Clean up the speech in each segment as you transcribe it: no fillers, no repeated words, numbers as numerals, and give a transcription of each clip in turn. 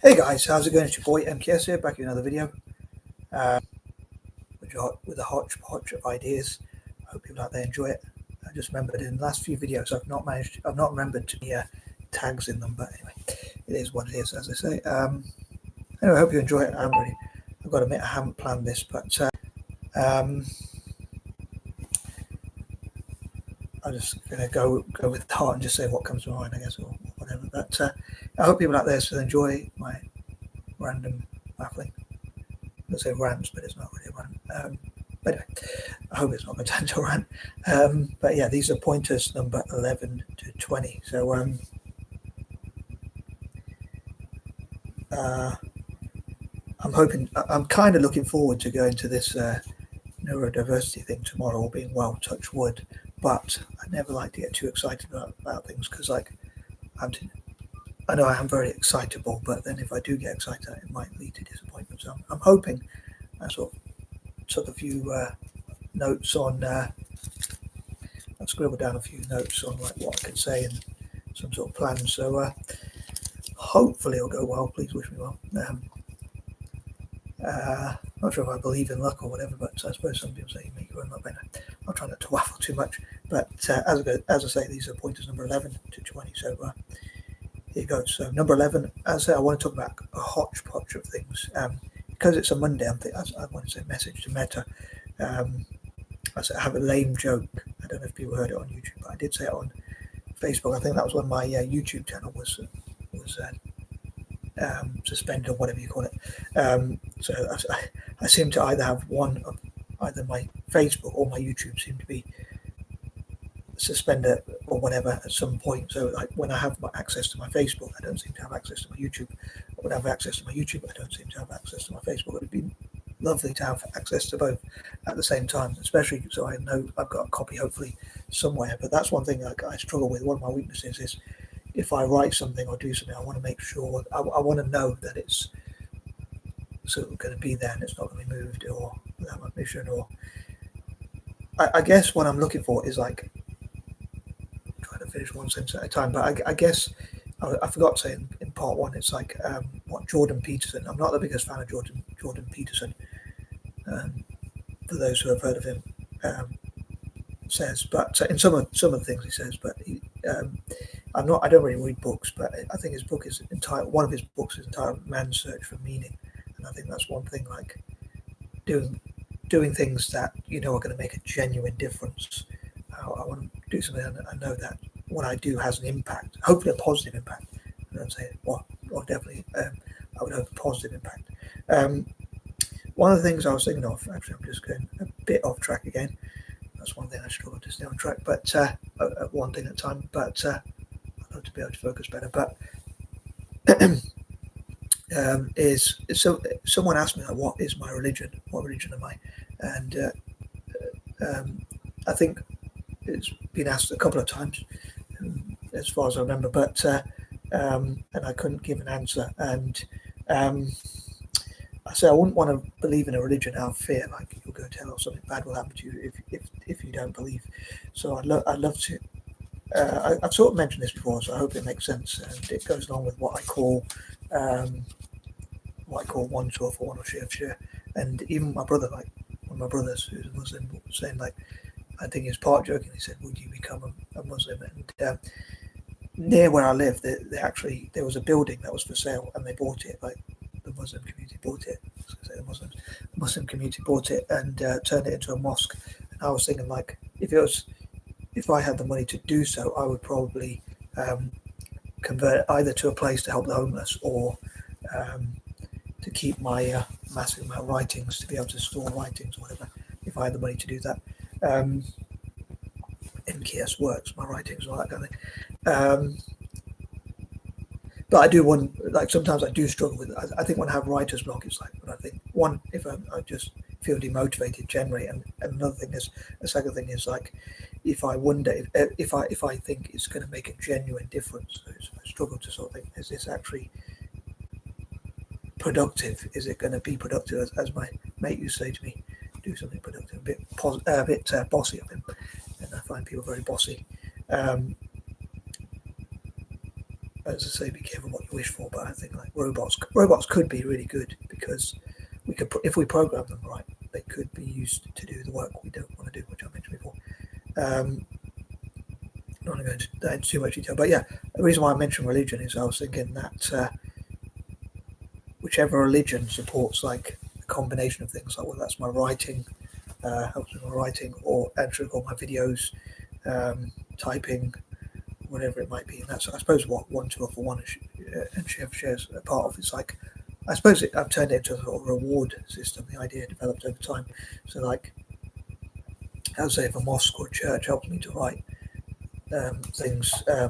Hey guys, how's it going? It's your boy M.K.S here, back in another video with a hodgepodge of ideas. I hope people out there enjoy it. I just remembered in the last few videos I've not remembered to be tags in them, but anyway, it is what it is, as I say. Anyway, I hope you enjoy it. I've got to admit I haven't planned this, but um, I'm just gonna go with the heart and just say what comes to mind, I guess, or whatever. But I hope people out there still enjoy my random baffling. I say rants, but it's not really a rant. But anyway, I hope it's not going to turn into a rant. But yeah, these are pointers number 11 to 20. So I'm kind of looking forward to going to this neurodiversity thing tomorrow, all being well, touch wood. But I never like to get too excited about things because, like, I know I am very excitable, but then if I do get excited, it might lead to disappointment. So I'm hoping I sort of took a few notes on. I scribbled down a few notes on like what I could say and some sort of plan. So hopefully it'll go well. Please wish me well. Not sure if I believe in luck or whatever, but I suppose some people say you make your own luck. I'll try not to waffle too much. But as I say, these are pointers number 11 to 20. So here you go. So number 11, as I say, I want to talk about a hodgepodge of things. Because it's a Monday, I want to say message to Meta. I have a lame joke. I don't know if people heard it on YouTube, but I did say it on Facebook. I think that was when my YouTube channel was suspended or whatever you call it. So I seem to either have one of either my Facebook or my YouTube seem to be suspended or whatever at some point. So like when I have access to my Facebook, I don't seem to have access to my YouTube. When I have access to my YouTube, I don't seem to have access to my Facebook. It would be lovely to have access to both at the same time, especially so I know I've got a copy hopefully somewhere. But that's one thing like I struggle with. One of my weaknesses is if I write something or do something, I want to make sure I want to know that it's sort of going to be there and it's not going to be moved or without my permission. Or I guess what I'm looking for is like trying to finish one sentence at a time. But I guess I forgot to say in part one, it's like what Jordan Peterson. I'm not the biggest fan of Jordan Peterson. For those who have heard of him, says, but in some of the things he says, but I don't really read books, but I think his book is entitled. One of his books is entitled "Man's Search for Meaning," and I think that's one thing. Like doing things that are going to make a genuine difference. I want to do something. I know that what I do has an impact, hopefully a positive impact. I don't say well, definitely. I would hope a positive impact. One of the things I was thinking of, actually, I'm just going a bit off track again. That's one thing I struggle to stay on track, but one thing at a time. But I'd love to be able to focus better. But is so someone asked me like, what is my religion? What religion am I? And I think it's been asked a couple of times, as far as I remember, but and I couldn't give an answer. And I say I wouldn't want to believe in a religion out of fear, like you'll go tell or something bad will happen to you if you don't believe. So I'd love to. I've sort of mentioned this before, so I hope it makes sense, and it goes along with what I call one truth or one or share. And even my brother, like one of my brothers who's a Muslim, was saying like, I think he was part joking. He said, "Would you become a Muslim?" And near where I live, there was a building that was for sale, and they bought it. Like the Muslim community bought it. I was going to say the Muslim community bought it and turned it into a mosque. And I was thinking like, if I had the money to do so, I would probably convert it either to a place to help the homeless or to keep my massive amount of writings, to be able to store writings or whatever, if I had the money to do that. M.K.S works, my writings, all that kind of thing. But I do want, like, sometimes I do struggle with it. I think when I have writer's block, it's like, when I think, one, if I just feel demotivated generally, and another thing is, the second thing is like, if I wonder, if I think it's going to make a genuine difference, I struggle to sort of think, is this actually productive? Is it going to be productive? As my mate used to say to me, do something productive, a bit bossy of him, and I find people very bossy. As I say, be careful what you wish for, but I think like robots could be really good because we could, if we program them right, they could be used to do the work we don't want to do, which I mentioned before. I don't want to go into that in too much detail, but yeah, the reason why I mentioned religion is I was thinking that whichever religion supports like a combination of things, like whether that's my writing, helps with my writing, or answering all my videos, typing, whatever it might be. And that's, I suppose, what 1, 2, or for 1 and shares a part of. It's like, I suppose I've turned it into a sort of reward system. The idea developed over time. So like, I would say if a mosque or a church helps me to write things, I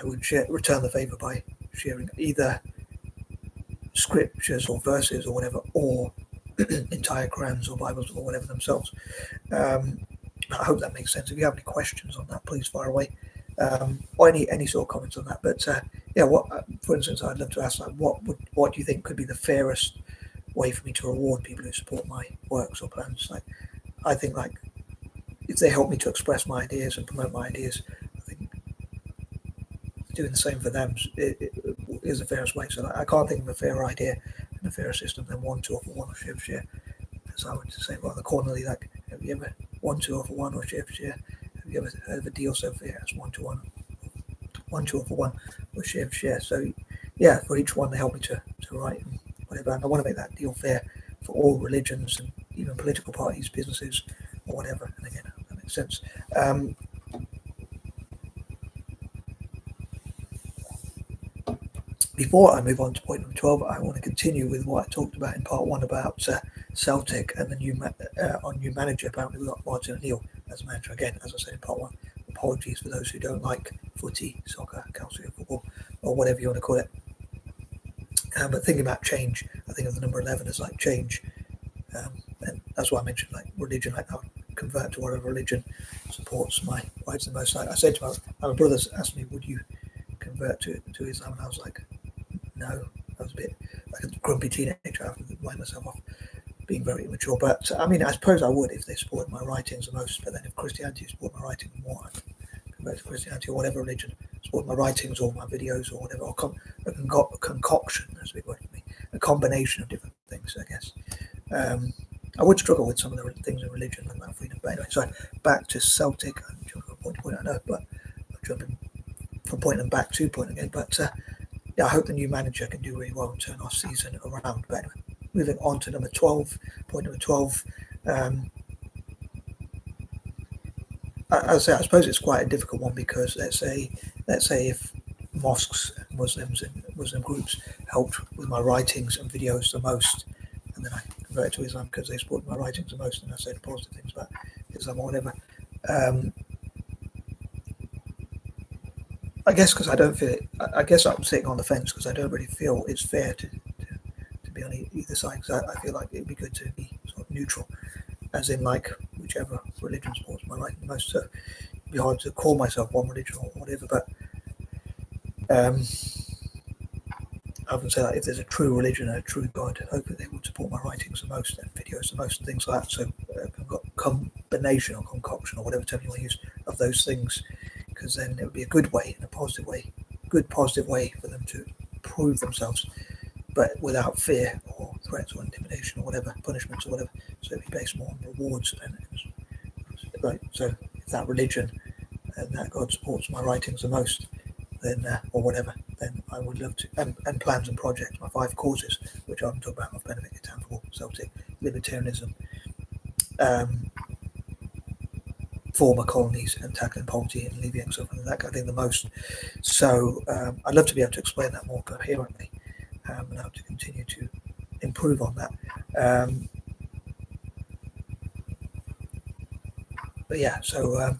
would return the favour by sharing either scriptures or verses or whatever, or entire Qurans or Bibles or whatever themselves. I hope that makes sense. If you have any questions on that, please fire away, or any sort of comments on that. But yeah, what, for instance, I'd love to ask, like, what do you think could be the fairest way for me to reward people who support my works or plans? Like, I think like if they help me to express my ideas and promote my ideas, I think doing the same for them is the fairest way. So like, I can't think of a fairer idea and a fairer system than 1, 2, or for 1 or share for share. As I would say rather cornerly, like, have you ever 1, 2, or for 1 or share for share? Have you ever heard of a deal so fair as 1 to 1, 1, 2, or for 1 or share for share? So yeah, for each one they help me to write and whatever. And I want to make that deal fair for all religions and even political parties, businesses, or whatever. And again, that makes sense. Before I move on to point number 12, I want to continue with what I talked about in part 1 about Celtic and the new manager. Apparently, we've got Martin O'Neill as manager again. As I said in part 1, apologies for those who don't like footy, soccer, calcio football, or whatever you want to call it. But thinking about change, I think of the number 11 as like change, and that's why I mentioned like religion. Like, I'll convert to whatever religion supports my rights the most. Like I said to my brothers, asked me, would you convert to Islam? And I was like, no. I was a bit like a grumpy teenager. I have to wind myself off being very immature. But I mean, I suppose I would if they supported my writings the most. But then if Christianity supported my writings more, I'd convert to Christianity or whatever religion supported my writings or my videos or whatever. Or a concoction, that's a big word for me. A combination of different things, I guess. I would struggle with some of the things in religion like that freedom. But anyway, so back to Celtic. I'm jumping from point to point, I know, but I'm jumping from point and back to point again. But yeah, I hope the new manager can do really well and turn our season around. But anyway, moving on to number 12, point number 12. I suppose it's quite a difficult one because let's say if mosques, Muslims and Muslim groups helped with my writings and videos the most, and then I converted to Islam because they supported my writings the most, and I said positive things about Islam or whatever. I guess because I don't feel it. I guess I'm sitting on the fence because I don't really feel it's fair to be on either side. Because I feel like it'd be good to be sort of neutral, as in like whichever religion supports my writing the most. So it'd be hard to call myself one religion or whatever. But I would say that if there's a true religion and a true God, hopefully they would support my writings the most and videos the most and things like that. So I've got combination or concoction or whatever term you want to use of those things, because then it would be a good way and a positive way, good positive way for them to prove themselves, but without fear or threats or intimidation or whatever, punishments or whatever. So it'd be based more on rewards. Right. So if that religion and that God supports my writings the most, then or whatever, then I would love to, and plans and projects, my 5 causes, which I'm talking about, of benefit, for Celtic, libertarianism, former colonies and tackling poverty and alleviating suffering, that kind of thing the most. So I'd love to be able to explain that more coherently, and I hope to continue to improve on that. But yeah, so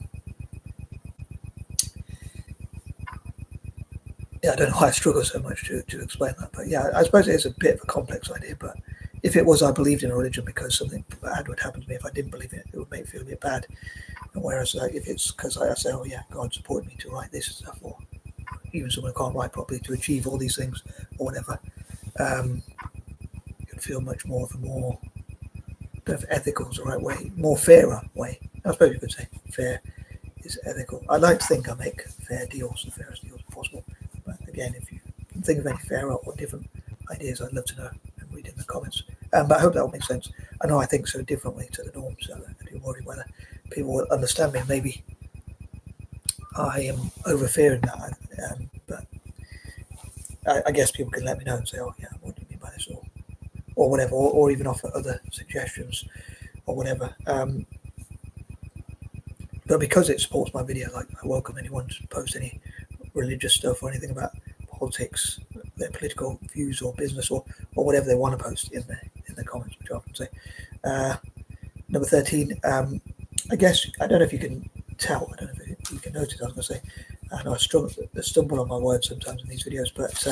yeah, I don't know why I struggle so much to explain that, but yeah, I suppose it is a bit of a complex idea. But if it was I believed in a religion because something bad would happen to me if I didn't believe in it, it would make me feel a bit bad. And whereas if it's because I say, oh yeah, God supported me to write this and stuff, or even someone who can't write properly to achieve all these things or whatever, it would feel much more of a more ethical is the right way, more fairer way. I suppose you could say fair is ethical. I like to think I make fair deals, the fairest deals possible. But again, if you think of any fairer or different ideas, I'd love to know and read in the comments. But I hope that will make sense. I know I think so differently to the norm, so I do worry whether people will understand me. Maybe I am over fearing that, but I guess people can let me know and say, "Oh, yeah, what do you mean by this?" or whatever, or even offer other suggestions or whatever. But because it supports my video, like I welcome anyone to post any religious stuff or anything about politics, their political views or business or whatever they want to post in the comments, which I often say. Number 13. I guess I don't know if you can tell. I don't know if you can notice. I was going to say, I know I stumble on my words sometimes in these videos, but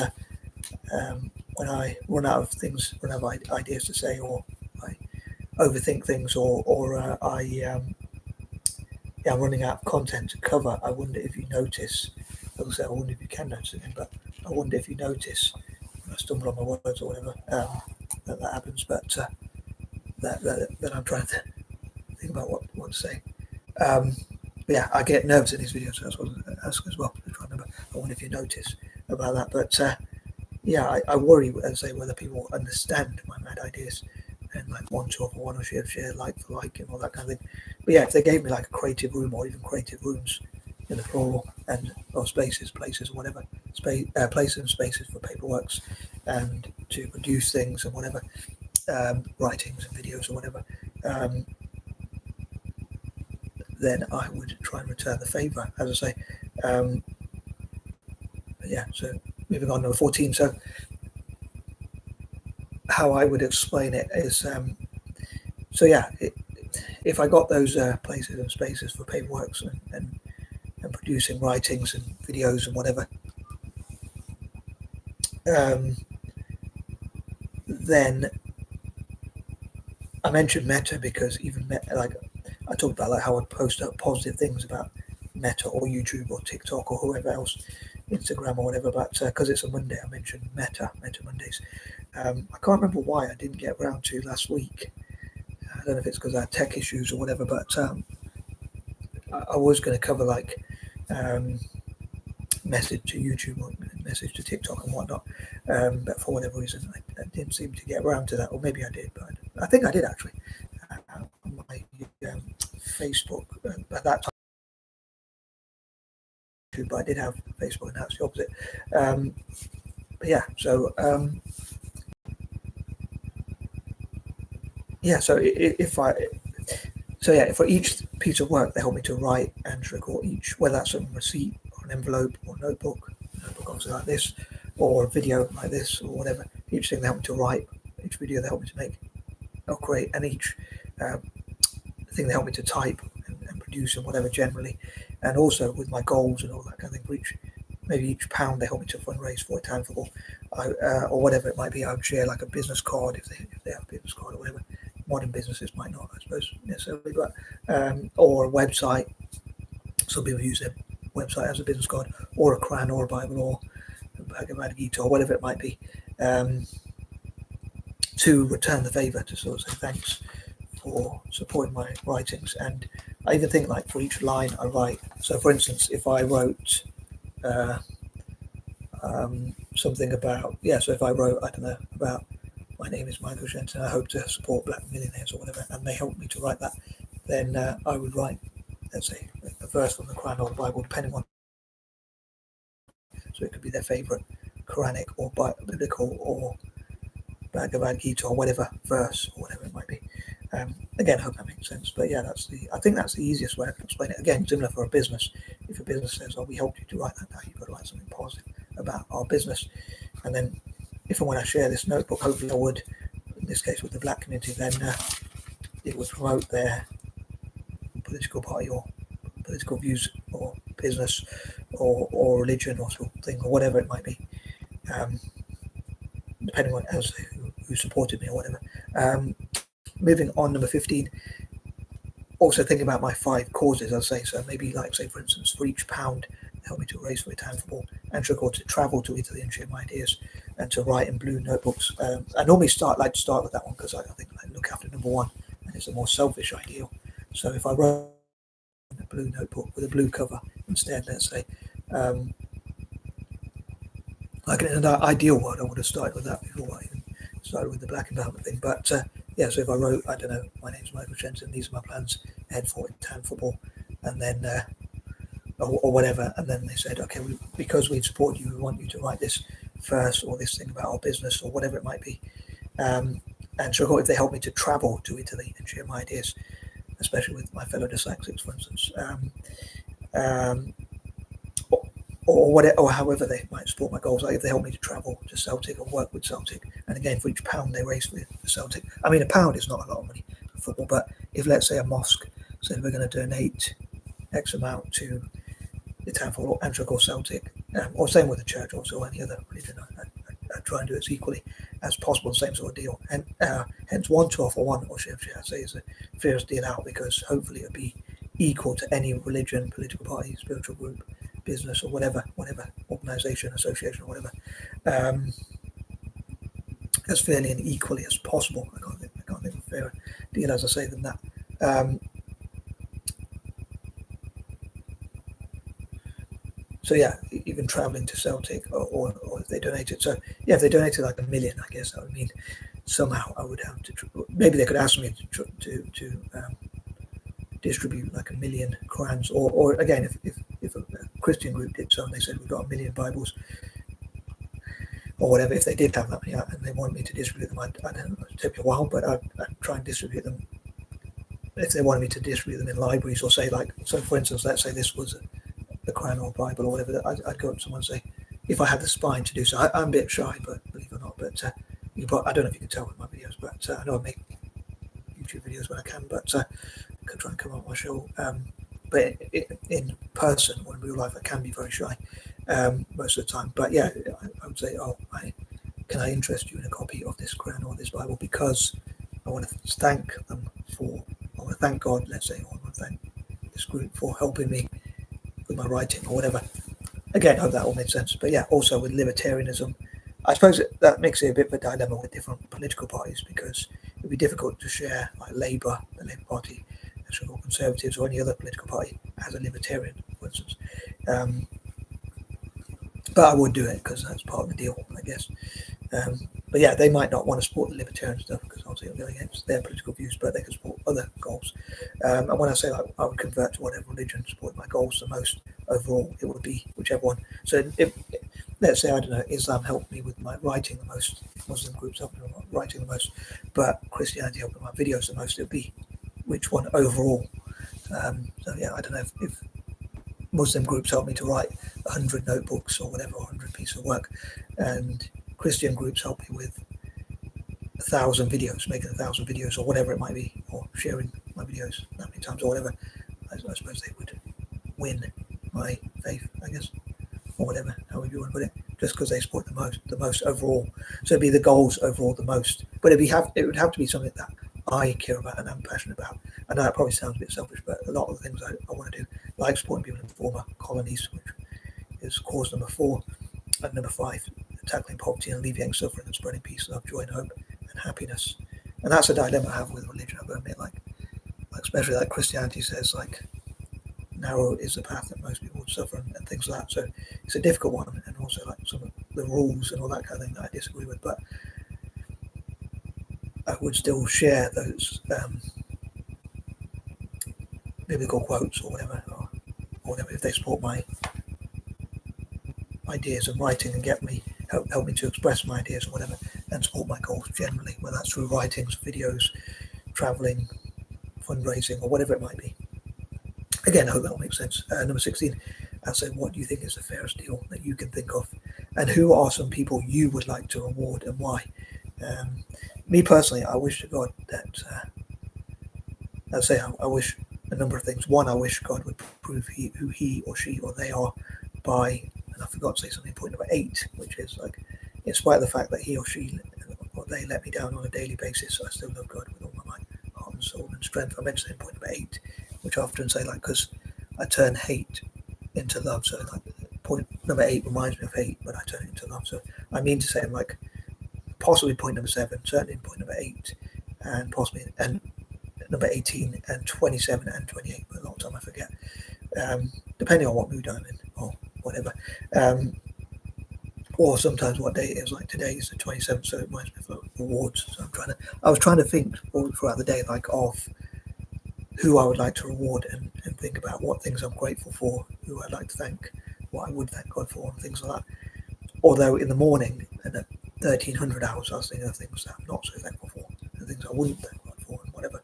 when I run out of ideas to say, or I overthink things, or I'm running out of content to cover, I wonder if you notice. I will say, I wonder if you can notice again, but I wonder if you notice when I stumble on my words or whatever, that happens. But that I'm trying to think about what to say. But yeah, I get nervous in these videos, so that's what I was ask as well. To try and remember. I wonder if you notice about that. But yeah, I worry, as I say, whether people understand my mad ideas and like want to share like for like and all that kind of thing. But yeah, if they gave me like a creative room or even creative rooms in the plural and or places or whatever, places and spaces for paperworks and to produce things and whatever, writings and videos or whatever, then I would try and return the favour, as I say. Yeah, so moving on, number 14. So how I would explain it is, so yeah, if I got those places and spaces for paperworks and producing writings and videos and whatever, then I mentioned Meta because even like I talked about like how I'd post up positive things about Meta or YouTube or TikTok or whoever else, Instagram or whatever, but because it's a Monday, I mentioned Meta Mondays. I can't remember why I didn't get around to last week. I don't know if it's because I had tech issues or whatever, but I was going to cover like message to YouTube or message to TikTok and whatnot, but for whatever reason I didn't seem to get around to that, or maybe I did, but I think I did actually. On my Facebook at that time, but I did have Facebook, and that's the opposite. But yeah, so yeah, so if for each piece of work they help me to write and record each, whether that's a receipt or an envelope or a notebook obviously like this, or a video like this or whatever, each thing they help me to write, each video they help me to make or create, and each thing they help me to type and produce and whatever generally, and also with my goals and all that kind of thing. For each pound they help me to fundraise for a town football, or whatever it might be. I would share like a business card if they have a business card or whatever. Modern businesses might not, I suppose, necessarily, but or a website. Some people use their website as a business card, or a Quran or a Bible or a Bhagavad Gita or whatever it might be, to return the favour, to sort of say thanks for supporting my writings. And I even think like for each line I write, so for instance if I wrote something about, so if I wrote, I don't know, about my name is Michael Shenton, I hope to support black millionaires or whatever, and they helped me to write that, then I would write, let's say, a verse from the Quran or the Bible, depending on, so it could be their favourite Quranic or biblical or Bhagavad Gita or whatever verse or whatever it might be. Again, I hope that makes sense. But yeah, I think that's the easiest way I can explain it. Again, similar for a business. If a business says, "Oh, we helped you to write that," now you've got to write something positive about our business. And then, if and when I share this notebook, hopefully I would, in this case with the black community, then it would promote their political party or political views or business or religion or something or whatever it might be. Depending on who supported me or whatever. Moving on, number 15. Also thinking about my 5 causes, I'll say. So maybe like, say, for instance, for each pound, help me to raise for a town football, and to travel to Italy and share my ideas, and to write in blue notebooks. I normally start with that one because I think I look after number 1, and it's a more selfish ideal. So if I wrote in a blue notebook with a blue cover instead, let's say, Like in an ideal world, I would have started with that before I even started with the black empowerment thing. But yeah, so if I wrote, I don't know, my name's Michael Shenton, these are my plans, head for town football, and then or whatever, and then they said, okay, because we've supported you, we want you to write this first, or this thing about our business, or whatever it might be. And so if they help me to travel to Italy and share my ideas, especially with my fellow dyslexics, for instance, or whatever, or however they might support my goals. Like if they help me to travel to Celtic or work with Celtic, and again, for each pound they raise with Celtic, I mean, a pound is not a lot of money for football, but if, let's say, a mosque said we're going to donate X amount to the town for Antioch or Celtic, or same with the church, also any other religion, I try and do it as equally as possible, same sort of deal. And hence 1/12 or 1, or should I say, is the fairest deal out, because hopefully it'll be equal to any religion, political party, spiritual group, business, or whatever organisation, association, or whatever, as fairly and equally as possible. I can't think of a fairer deal, as I say, than that. So yeah, even travelling to Celtic, or if they donated. So yeah, if they donated like $1 million, I guess that would mean somehow I would have to. Maybe they could ask me to distribute like 1 million Qurans, or again, if a Christian group did so and they said we've got 1 million Bibles, or whatever. If they did have that many and they wanted me to distribute them, I don't know, it'd take me a while, but I'd try and distribute them. If they wanted me to distribute them in libraries, or say like, so for instance, let's say this was the Quran or Bible or whatever, I'd go up to someone and say, if I had the spine to do so. I'm a bit shy, but believe it or not, but I don't know if you can tell with my videos, but I know I make YouTube videos when I can, but I can try and come on my show. But in person or in real life, I can be very shy most of the time. But yeah, I would say, can I interest you in a copy of this Quran or this Bible, because I want to thank them I want to thank God, let's say, or I want to thank this group for helping me with my writing or whatever. Again, I hope that all made sense. But yeah, also with libertarianism, I suppose that makes it a bit of a dilemma with different political parties, because it'd be difficult to share like Labour, the Labour Party, or Conservatives, or any other political party as a libertarian, for instance. But I would do it because that's part of the deal, I guess. But yeah, they might not want to support the libertarian stuff because obviously it'll go against their political views, but they can support other goals. And when I say like I would convert to whatever religion supported my goals the most overall, it would be whichever one. So if let's say, I don't know, Islam helped me with my writing the most, Muslim groups helped me with my writing the most, but Christianity helped with my videos the most, it would be which one overall. So yeah, I don't know if Muslim groups help me to write 100 notebooks or whatever, or 100 pieces of work, and Christian groups help me with 1,000 videos, making 1,000 videos or whatever it might be, or sharing my videos that many times or whatever. I suppose they would win my faith, I guess, or whatever, however you want to put it, just because they support the most overall. So it'd be the goals overall the most, but it would have to be something that I care about and I'm passionate about. I know that probably sounds a bit selfish, but a lot of the things I want to do, like supporting people in former colonies, which is cause number 4, and number 5, tackling poverty and alleviating suffering and spreading peace, love, joy, and hope and happiness. And that's a dilemma I have with religion. I've got to admit, like especially like Christianity says, like narrow is the path that most people would suffer and things like that. So it's a difficult one, and also like some of the rules and all that kind of thing that I disagree with, but I would still share those biblical quotes or whatever, if they support my ideas and writing and help me to express my ideas or whatever, and support my goals generally, whether that's through writings, videos, traveling, fundraising, or whatever it might be. Again, I hope that will make sense. Number 16, I'll say, what do you think is the fairest deal that you can think of, and who are some people you would like to reward and why? Me personally, I wish to God that I wish a number of things. One, I wish God would prove who he or she or they are by, and I forgot to say something, point number 8, which is like, in spite of the fact that he or she or they let me down on a daily basis, I still love God with all my mind, heart and soul and strength. I mentioned in point number 8, which I often say, like, because I turn hate into love. So like point number 8 reminds me of hate, but I turn it into love. So I mean to say, like, possibly point number 7, certainly in point number 8, and possibly and number 18 and 27 and 28, but a lot of time I forget, depending on what mood I'm in or whatever. or sometimes what day it is. Like today is the 27th, so it reminds me of rewards. So I was trying to think all throughout the day, like of who I would like to reward, and think about what things I'm grateful for, who I'd like to thank, what I would thank God for, and things like that. Although in the morning and at 1300 hours, I was thinking of things that I'm not so thankful for, and things I wouldn't thank God for, and whatever.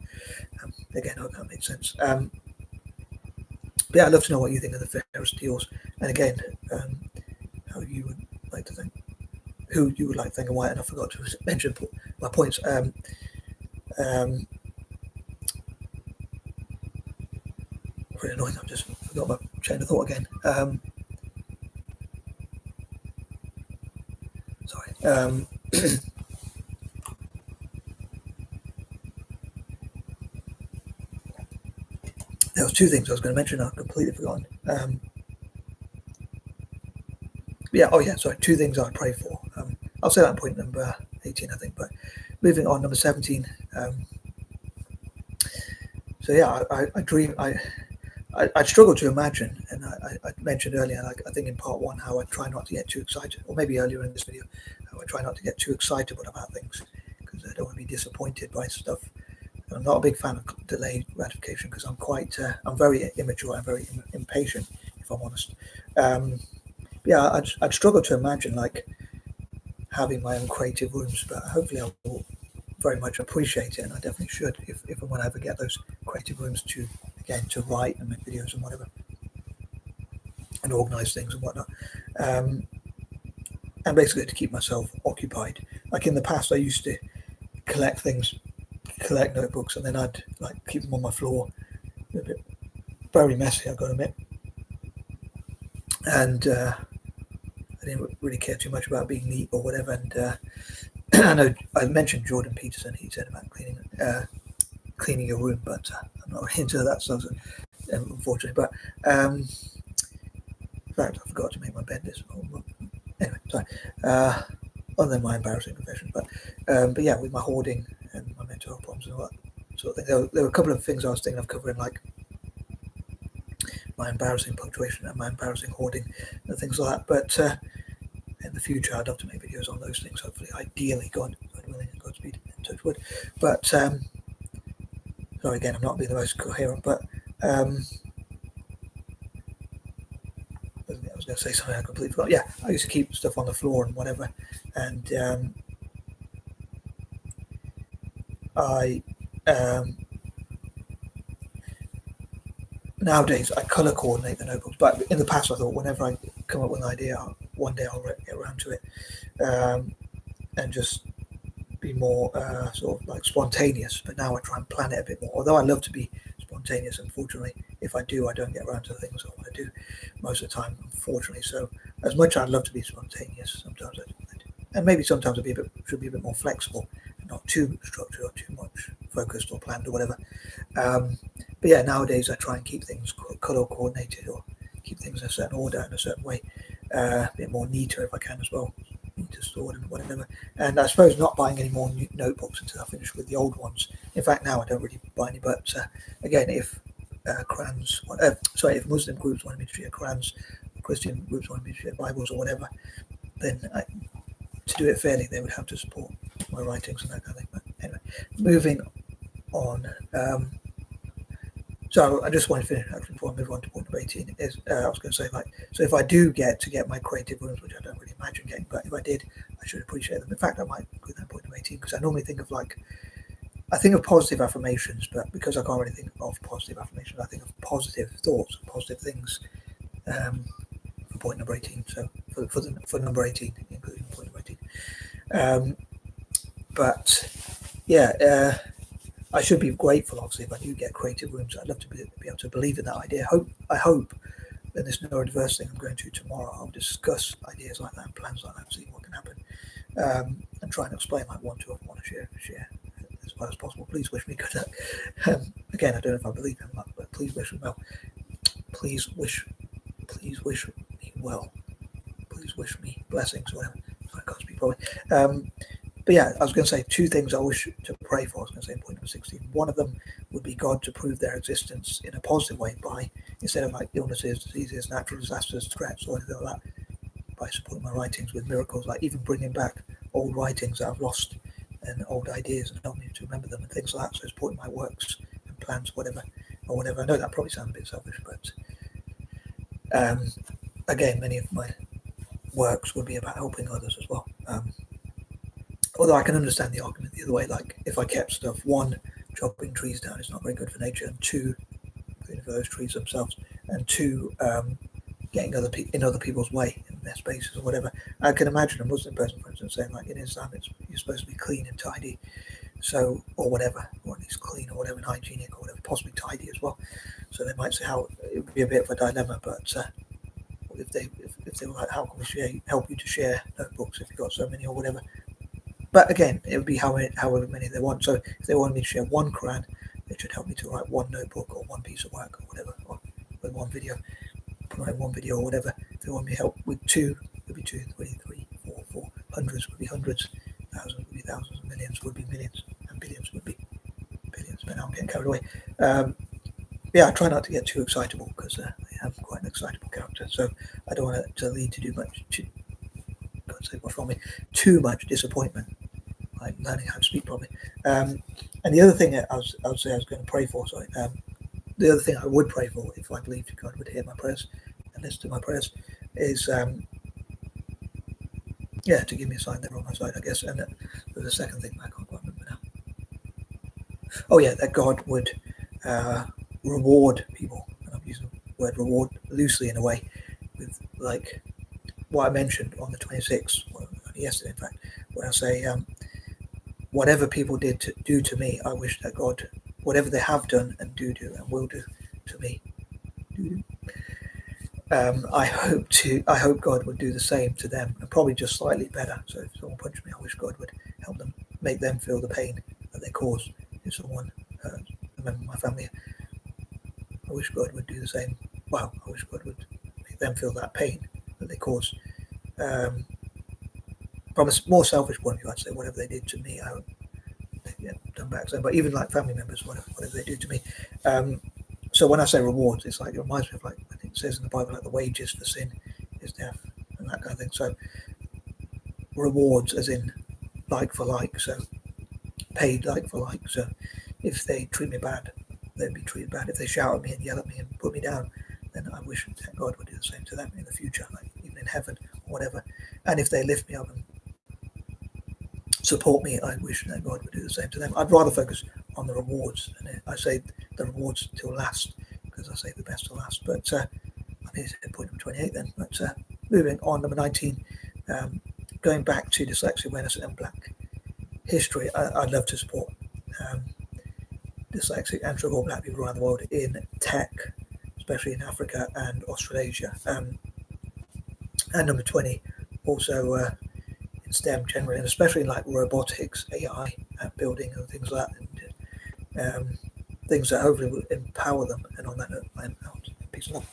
Again, I hope that made sense. But yeah, I'd love to know what you think of the Ferris deals, and again, how you would like to thank, who you would like to thank, and why. And I forgot to mention my points. Pretty annoying. I've just forgot my chain of thought again. Sorry. There was two things I was going to mention. I've completely forgotten. Sorry. Two things I pray for. I'll say that in point number 18, I think. But moving on, number 17. So yeah, I dream. I struggle to imagine, and I mentioned earlier, like I think in part one, how I try not to get too excited, or maybe earlier in this video, how I try not to get too excited about things because I don't want to be disappointed by stuff. And I'm not a big fan of delayed gratification because I'm very immature and very impatient, if I'm honest. I'd struggle to imagine like having my own creative rooms, but hopefully I will very much appreciate it, and I definitely should if and when I ever get those creative rooms to write and make videos and whatever, and organize things and whatnot, and basically to keep myself occupied. Like in the past, I used to collect notebooks, and then I'd like keep them on my floor. A bit very messy, I've got to admit, and I didn't really care too much about being neat or whatever. And I know I mentioned Jordan Peterson. He said about cleaning your room, but I'm not really into that stuff, unfortunately. But in fact, I forgot to make my bed this. Anyway, sorry. Other than my embarrassing confession, but yeah, with my hoarding and my mental health problems and all that sort of thing, there were a couple of things I was thinking of covering, like my embarrassing punctuation and my embarrassing hoarding and things like that. But in the future, I'd love to make videos on those things. Hopefully, ideally, God willing, and Godspeed, and touch wood. But sorry again, I'm not being the most coherent, but I was going to say something I completely forgot. Yeah, I used to keep stuff on the floor and whatever, and nowadays I color coordinate the notebooks. But in the past, I thought whenever I come up with an idea, one day I'll get around to it, and just be more sort of like spontaneous. But now I try and plan it a bit more. Although I love to be spontaneous, unfortunately, if I do, I don't get around to the things I want to do most of the time, unfortunately. So as much as I'd love to be spontaneous, sometimes I do. And maybe sometimes should be a bit more flexible, not too structured or too much focused or planned or whatever. But yeah, nowadays I try and keep things color coordinated, or keep things in a certain order, in a certain way, a bit more neater if I can as well, neater stored and whatever. And I suppose not buying any more new notebooks until I finish with the old ones. In fact, now I don't really buy any. But again, if if Muslim groups wanted me to share Qurans, Christian groups wanted me to share Bibles or whatever, then to do it fairly, they would have to support my writings and that kind of thing. But anyway, moving on. So I just want to finish actually before I move on to point number 18. I was going to say, like, so if I do get my creative rooms, which I don't really imagine getting, but if I did, I should appreciate them. In fact, I might go to that point number 18 because I normally think of positive affirmations, but because I can't really think of positive affirmations, I think of positive thoughts, positive things for point number 18. So for number 18, including point number 18. But yeah, I should be grateful, obviously, if I do get creative rooms. I'd love to be able to believe in that idea. I hope in this neurodiverse thing I'm going to tomorrow, I'll discuss ideas like that and plans like that, see what can happen, and try and explain like one to want to share as well as possible. Please wish me good luck. Again, I don't know if I believe in luck, but please wish me well. Please wish me well. Please wish me blessings, whatever. I can't speak probably. But yeah, I was going to say two things I wish to pray for. I was going to say in point number 16. One of them would be God to prove their existence in a positive way by, instead of like illnesses, diseases, natural disasters, threats, or anything like that, by supporting my writings with miracles, like even bringing back old writings that I've lost and old ideas and helping me to remember them and things like that. So supporting my works and plans, whatever. I know that probably sounds a bit selfish, but again, many of my works would be about helping others as well. Although I can understand the argument the other way, like if I kept stuff, one, chopping trees down is not very good for nature, and two, putting for those trees themselves, and two, getting in other people's way in their spaces or whatever. I can imagine a Muslim person, for instance, saying like in Islam, you're supposed to be clean and tidy, so or whatever, or at least clean or whatever, and hygienic or whatever, possibly tidy as well. So they might say how it would be a bit of a dilemma, but if they were like, how can we help you to share notebooks if you've got so many or whatever. But again, it would be however many they want. So if they want me to share one Quran, they should help me to write one notebook or one piece of work or whatever, or with one video, promote one video or whatever. If they want me help with two, it would be 2, 3, 4, hundreds would be hundreds, thousands would be thousands, millions would be millions, and billions would be billions. But now I'm getting carried away. I try not to get too excitable because I am quite an excitable character. So I don't want it to lead to God save what's wrong with me, too much disappointment. Like learning how to speak properly. And the other thing I would say I was going to pray for, the other thing I would pray for if I believed God would hear my prayers and listen to my prayers is, to give me a sign they're on my side, I guess. And there's a second thing I can't quite remember now. Oh yeah, that God would reward people. And I'm using the word reward loosely in a way with like what I mentioned on the 26th, yesterday in fact, where I say, whatever people did do to me, I wish that God, whatever they have done and do and will do to me, I hope God would do the same to them, and probably just slightly better. So if someone punched me, I wish God would help them, make them feel the pain that they cause. If someone a member of my family, I wish God would do the same. Wow, I wish God would make them feel that pain that they cause. From a more selfish point of view, I'd say whatever they did to me, I would done back. So, but even like family members, whatever they do to me. So when I say rewards, it's like it reminds me of like I think it says in the Bible, like the wages for sin is death and that kind of thing. So rewards, as in like for like, so paid like for like. So if they treat me bad, they'd be treated bad. If they shout at me and yell at me and put me down, then I wish that God would do the same to them in the future, like even in heaven or whatever. And if they lift me up and support me, I wish that God would do the same to them. I'd rather focus on the rewards, and I say the rewards till last because I say the best till last. But I need to hit point number 28 then. But moving on, number 19, going back to dyslexia awareness and Black history, I'd love to support dyslexic and struggle Black people around the world in tech, especially in Africa and Australasia. And number 20, also in STEM generally, and especially in like robotics, AI, building and things like that, and things that hopefully will empower them. And on that note, I'm out. Peace and love.